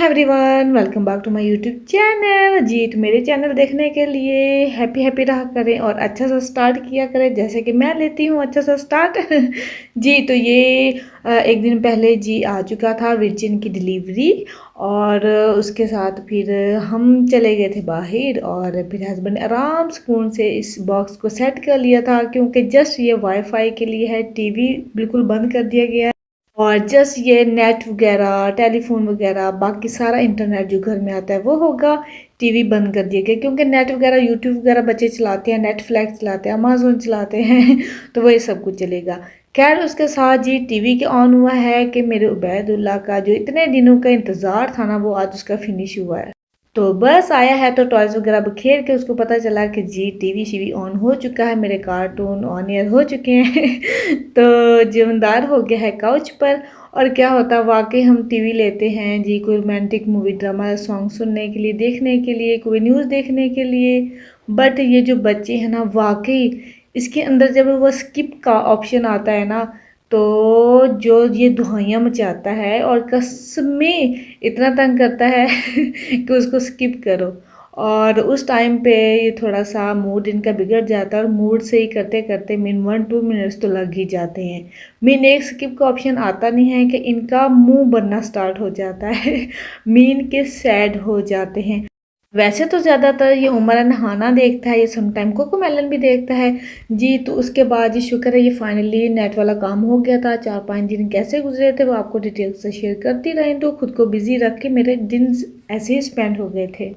Everyone, welcome back to my YouTube channel. जी तो मेरे चैनल देखने के लिए हैप्पी रहा करें और अच्छा सा स्टार्ट किया करें, जैसे कि मैं लेती हूँ अच्छा सा स्टार्ट। जी तो ये एक दिन पहले जी आ चुका था विर्जिन की डिलीवरी। और उसके साथ फिर हम चले गए थे बाहर और फिर हस्बैंड आराम सुकून से इस बॉक्स को सेट कर लिया था, क्योंकि जस्ट ये वाईफाई के लिए है। टीवी बिल्कुल बंद कर दिया गया है और जस्ट ये नेट वगैरह, टेलीफोन वगैरह, बाकी सारा इंटरनेट जो घर में आता है वो होगा। टीवी बंद कर दिया गया क्योंकि नेट वगैरह, यूट्यूब वगैरह बच्चे चलाते हैं, नेटफ्लिक्स चलाते हैं, अमेजोन चलाते हैं। तो वही सब कुछ चलेगा। खैर उसके साथ जी टीवी के ऑन हुआ है कि मेरे उबैदुल्ला का जो इतने दिनों का इंतज़ार था ना, वो आज उसका फिनिश हुआ है। तो बस आया है तो टॉयज वगैरह बखेर के उसको पता चला कि जी टीवी शीवी ऑन हो चुका है, मेरे कार्टून ऑन एयर हो चुके हैं। तो जिम्मेदार हो गया है काउच पर। और क्या होता है, वाकई हम टीवी लेते हैं जी कोई रोमांटिक मूवी, ड्रामा, सॉन्ग सुनने के लिए, देखने के लिए, कोई न्यूज़ देखने के लिए। बट ये जो बच्चे हैं ना, वाकई इसके अंदर जब वो स्किप का ऑप्शन आता है ना, तो जो ये दुहाइयाँ मचाता है और कसमें इतना तंग करता है कि उसको स्किप करो। और उस टाइम पे ये थोड़ा सा मूड इनका बिगड़ जाता है और मूड से ही करते करते मीन 1-2 मिनट्स तो लग ही जाते हैं। मीन एक स्किप का ऑप्शन आता नहीं है कि इनका मुंह बनना स्टार्ट हो जाता है। मीन के सैड हो जाते हैं। वैसे तो ज़्यादातर ये उमर नहाना देखता है, ये समटाइम कोकोमेलन भी देखता है। जी तो उसके बाद जी शुक्र है ये फाइनली नेट वाला काम हो गया था। 4-5 दिन कैसे गुजरे थे वो आपको डिटेल से शेयर करती रही, तो खुद को बिजी रख के मेरे दिन ऐसे ही स्पेंड हो गए थे।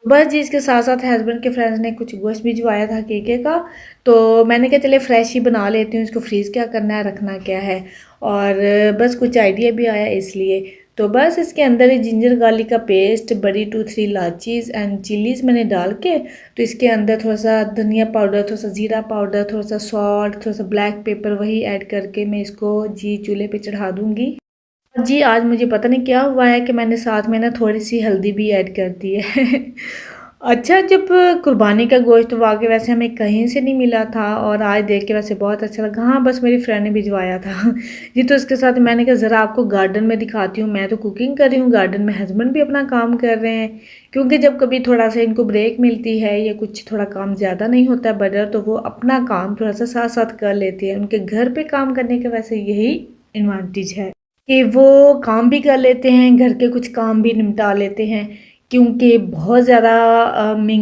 बस जी इसके साथ साथ हस्बैंड के फ्रेंड्स ने कुछ गोश्त भिजवाया था केके का। तो मैंने कहा चले फ्रेश ही बना लेती हूँ, इसको फ्रीज़ क्या करना है, रखना क्या है। और बस कुछ आइडिया भी आया इसलिए। तो बस इसके अंदर ही जिंजर गार्लिक का पेस्ट, बड़ी 2-3 इलाचीज़ एंड चिलीज़ मैंने डाल के, तो इसके अंदर थोड़ा सा धनिया पाउडर, थोड़ा सा ज़ीरा पाउडर, थोड़ा सा सॉल्ट, थोड़ा सा ब्लैक पेपर, वही ऐड करके मैं इसको जी चूल्हे पे चढ़ा दूँगी। जी आज मुझे पता नहीं क्या हुआ है कि मैंने साथ में ना थोड़ी सी हल्दी भी ऐड कर दी है। अच्छा, जब कुर्बानी का गोश्त वाकई वैसे हमें कहीं से नहीं मिला था और आज देख के वैसे बहुत अच्छा लगा। हाँ बस मेरी फ्रेंड ने भिजवाया था। जी तो उसके साथ मैंने कहा ज़रा आपको गार्डन में दिखाती हूँ। मैं तो कुकिंग कर रही हूँ, गार्डन में हस्बैंड भी अपना काम कर रहे हैं। क्योंकि जब कभी थोड़ा सा इनको ब्रेक मिलती है या कुछ थोड़ा काम ज़्यादा नहीं होता बदर, तो वो अपना काम थोड़ा सा साथ साथ कर लेते हैं। उनके घर पर काम करने का वैसे यही एडवांटेज है कि वो काम भी कर लेते हैं, घर के कुछ काम भी निपटा लेते हैं। क्योंकि बहुत ज़्यादा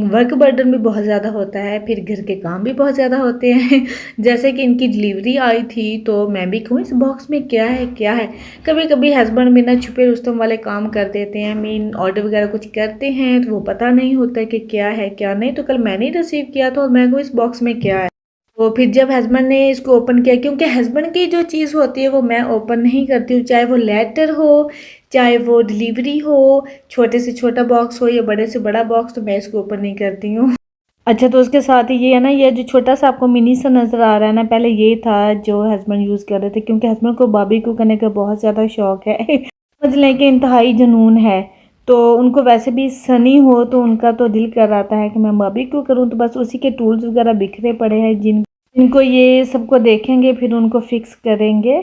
वर्क बर्डन भी बहुत ज़्यादा होता है, फिर घर के काम भी बहुत ज़्यादा होते हैं। जैसे कि इनकी डिलीवरी आई थी तो मैं भी कहूँ इस बॉक्स में क्या है क्या है। कभी कभी हस्बैंड भी ना छुपे रुस्तम वाले काम कर देते हैं, मीन ऑर्डर वगैरह कुछ करते हैं तो वो पता नहीं होता कि क्या है क्या नहीं। तो कल मैंने ही रिसीव किया था और मैं कहूँ इस बॉक्स में क्या है। तो फिर जब हस्बैंड ने इसको ओपन किया, क्योंकि हस्बैंड की जो चीज़ होती है वो मैं ओपन नहीं करती हूँ, चाहे वो लेटर हो, चाहे वो डिलीवरी हो, छोटे से छोटा बॉक्स हो या बड़े से बड़ा बॉक्स, तो मैं इसको ओपन नहीं करती हूँ। अच्छा तो उसके साथ ही ये है ना, ये जो छोटा सा आपको मिनी सा नज़र आ रहा है ना, पहले ये था जो हस्बैंड यूज़ कर रहे थे, क्योंकि हस्बैंड को बारबेक्यू करने का बहुत ज़्यादा शौक है। समझ लें कि इंतहाई जुनून है। तो उनको वैसे भी सनी हो तो उनका तो दिल कर रहा है कि मैं बारबेक्यू करूँ, तो बस उसी के टूल्स वगैरह बिखरे पड़े हैं जिनको ये सबको देखेंगे फिर उनको फिक्स करेंगे।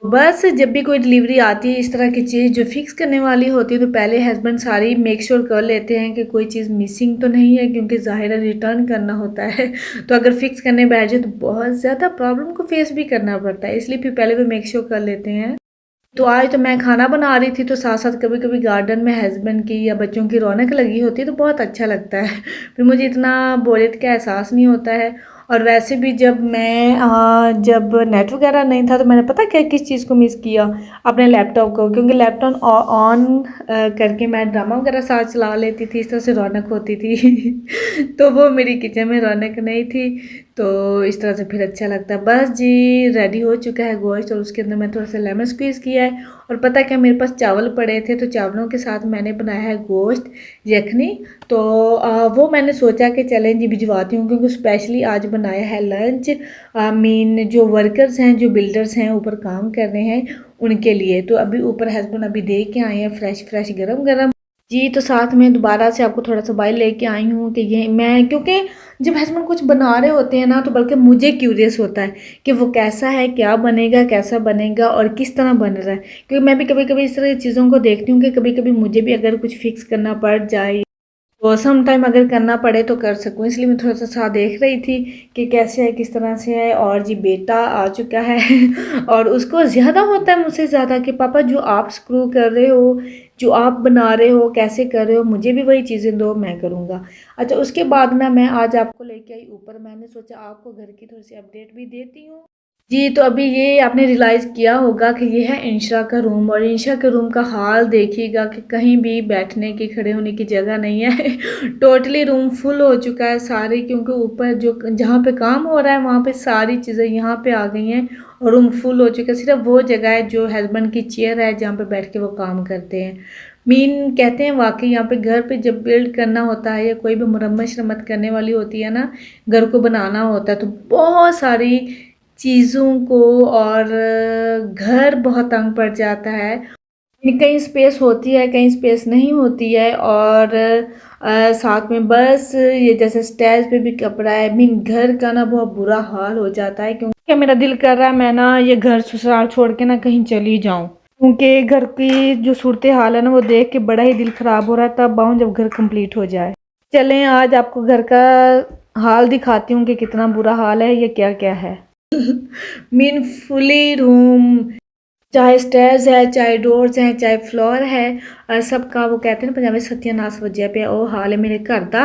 बस जब भी कोई डिलीवरी आती है इस तरह की चीज़ जो फिक्स करने वाली होती है, तो पहले हस्बैंड सारी मेक श्योर कर लेते हैं कि कोई चीज़ मिसिंग तो नहीं है, क्योंकि ज़ाहिर है रिटर्न करना होता है। तो अगर फिक्स करने बैठ जाए तो बहुत ज़्यादा प्रॉब्लम को फेस भी करना पड़ता है, इसलिए फिर पहले वो मेक श्योर कर लेते हैं। तो आज तो मैं खाना बना रही थी, तो साथ साथ कभी कभी गार्डन में हस्बैंड की या बच्चों की रौनक लगी होती है तो बहुत अच्छा लगता है। फिर मुझे इतना बोरियत का एहसास नहीं होता है। और वैसे भी जब नेट वगैरह नहीं था तो मैंने पता क्या किस चीज़ को मिस किया, अपने लैपटॉप को। क्योंकि लैपटॉप ऑन करके मैं ड्रामा वगैरह साथ चला लेती थी, इस तरह से रौनक होती थी। तो वो मेरी किचन में रौनक नहीं थी, तो इस तरह से फिर अच्छा लगता है। बस जी रेडी हो चुका है गोश्त और उसके अंदर मैं थोड़ा सा लेमन स्क्वीज़ किया है। और पता क्या, मेरे पास चावल पड़े थे तो चावलों के साथ मैंने बनाया है गोश्त यखनी। तो वो मैंने सोचा कि चलें जी भिजवाती हूँ, क्योंकि स्पेशली आज बनाया है लंच। मीन जो वर्कर्स हैं, जो बिल्डर्स हैं ऊपर काम कर रहे हैं, उनके लिए। तो अभी ऊपर हस्बैंड अभी दे के आए हैं फ्रेश फ्रेश गरम गरम। जी, तो साथ में दोबारा से आपको थोड़ा-सा बाय लेके आई हूँ कि ये मैं क्योंकि जब हस्बैंड कुछ बना रहे होते हैं ना, तो बल्कि मुझे क्यूरियस होता है कि वो कैसा है, क्या बनेगा, कैसा बनेगा और किस तरह बन रहा है। क्योंकि मैं भी कभी-कभी इस तरह की चीज़ों को देखती हूँ कि कभी-कभी मुझे भी अगर कुछ फिक्स करना पड़ जाए तो सम टाइम अगर करना पड़े तो कर सकूँ, इसलिए मैं थोड़ा-सा सा देख रही थी कि कैसे है, किस तरह से है। और जी बेटा आ चुका है और उसको ज़्यादा होता है मुझसे ज़्यादा कि पापा जो आप स्क्रू कर रहे हो, जो आप बना रहे हो, कैसे कर रहे हो, मुझे भी वही चीज़ें दो, मैं करूँगा। अच्छा, उसके बाद ना मैं आज आपको लेके आई ऊपर, मैंने सोचा आपको घर की थोड़ी-सी अपडेट भी देती हूँ। जी, तो अभी ये आपने रियलाइज़ किया होगा कि ये है इंशा का रूम और इंशा के रूम का हाल देखिएगा कि कहीं भी बैठने की, खड़े होने की जगह नहीं है। टोटली रूम फुल हो चुका है सारी, क्योंकि ऊपर जो जहाँ पे काम हो रहा है वहाँ पे सारी चीज़ें यहाँ पे आ गई हैं और रूम फुल हो चुका है। सिर्फ वो जगह है जो हस्बैंड की चेयर है जहाँ पे बैठ के वो काम करते हैं। मीन कहते हैं वाक़ई यहाँ पे घर पे जब बिल्ड करना होता है या कोई भी मरम्मत-शरम्मत करने वाली होती है ना, घर को बनाना होता है तो बहुत सारी चीज़ों को और घर बहुत तंग पड़ जाता है। कहीं स्पेस होती है, कहीं स्पेस नहीं होती है और साथ में बस ये जैसे स्टेज पे भी कपड़ा है, मीन घर का ना बहुत बुरा हाल हो जाता है, क्योंकि मेरा दिल कर रहा है मैं ना ये घर ससुराल छोड़ के ना कहीं चली जाऊँ। क्योंकि घर की जो सूरत हाल है ना वो देख के बड़ा ही दिल ख़राब हो रहा है, तब आऊँ जब घर कंप्लीट हो जाए। चलें आज आपको घर का हाल दिखाती हूँ कि कितना बुरा हाल है, ये क्या-क्या है। मीन फुली रूम, चाहे स्टेयर्स है, चाहे डोर्स हैं, चाहे फ्लोर है, सबका वो कहते हैं ना पंजाबी सत्यानाश वज्या पे ओ हाल है मेरे घर दा।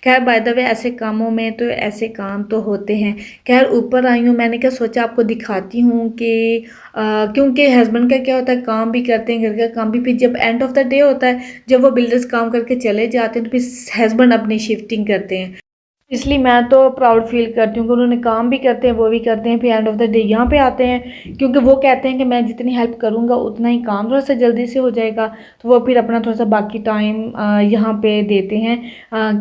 खैर बाय द वे ऐसे कामों में तो ऐसे काम तो होते हैं। खैर ऊपर आई हूँ, मैंने क्या सोचा आपको दिखाती हूँ कि क्योंकि हस्बैंड का क्या होता है, काम भी करते हैं, घर का काम भी, फिर जब एंड ऑफ द डे होता है, जब वो बिल्डर्स काम करके चले जाते हैं तो फिर हस्बैंड अपनी शिफ्टिंग करते हैं। इसलिए मैं तो प्राउड फ़ील करती हूँ कि उन्होंने काम भी करते हैं, वो भी करते हैं, फिर एंड ऑफ़ द डे यहाँ पे आते हैं, क्योंकि वो कहते हैं कि मैं जितनी हेल्प करूँगा उतना ही काम थोड़ा-सा जल्दी से हो जाएगा। तो वो फिर अपना थोड़ा-सा बाकी टाइम यहाँ पे देते हैं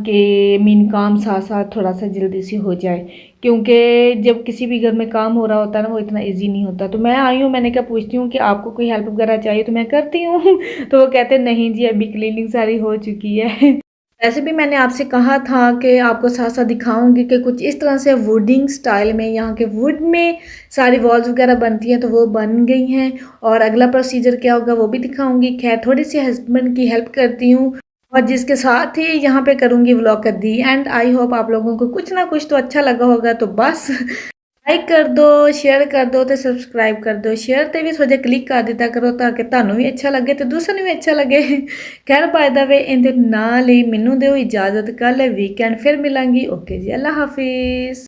कि मीन काम साथ-साथ थोड़ा-सा जल्दी से हो जाए। क्योंकि जब किसी भी घर में काम हो रहा होता है ना, वो इतना ईज़ी नहीं होता। तो मैं आई हूँ, मैंने कहा पूछती हूँ कि आपको कोई हेल्प वगैरह चाहिए तो मैं करती हूँ। तो वो कहते हैं नहीं जी अभी क्लीनिंग सारी हो चुकी है। वैसे भी मैंने आपसे कहा था कि आपको साथ-साथ दिखाऊँगी कि कुछ इस तरह से वुडिंग स्टाइल में, यहाँ के वुड में सारी वॉल्स वगैरह बनती हैं, तो वो बन गई हैं और अगला प्रोसीजर क्या होगा वो भी दिखाऊँगी। ख़ैर थोड़ी-सी हस्बैंड की हेल्प करती हूँ और जिसके साथ ही यहाँ पे करूँगी व्लॉग का दी एंड। आई होप आप लोगों को कुछ ना कुछ तो अच्छा लगा होगा, तो बस लाइक कर दो, शेयर कर दो ਤੇ ਸਬਸਕ੍ਰਾਈਬ ਕਰ ਦਿਓ। ਸ਼ੇਅਰ ਤੇ ਵੀ ਥੋੜਾ ਕਲਿੱਕ ਕਰ ਦਿੱਤਾ ਕਰੋ ਤਾਂ ਕਿ ਤੁਹਾਨੂੰ ਵੀ ਅੱਛਾ ਲੱਗੇ ਤੇ ਦੂਸਰਿਆਂ ਨੂੰ ਵੀ ਅੱਛਾ ਲੱਗੇ। ਖੈਰ ਬਾਏ ਦਾ ਵੇ ਇਹਦੇ ਨਾਲ ਹੀ ਮੈਨੂੰ ਦਿਓ ਇਜਾਜ਼ਤ, ਕੱਲ ਵੀਕਐਂਡ ਫਿਰ ਮਿਲਾਂਗੀ। ਓਕੇ ਜੀ, ਅੱਲਾ ਹਾਫਿਜ਼।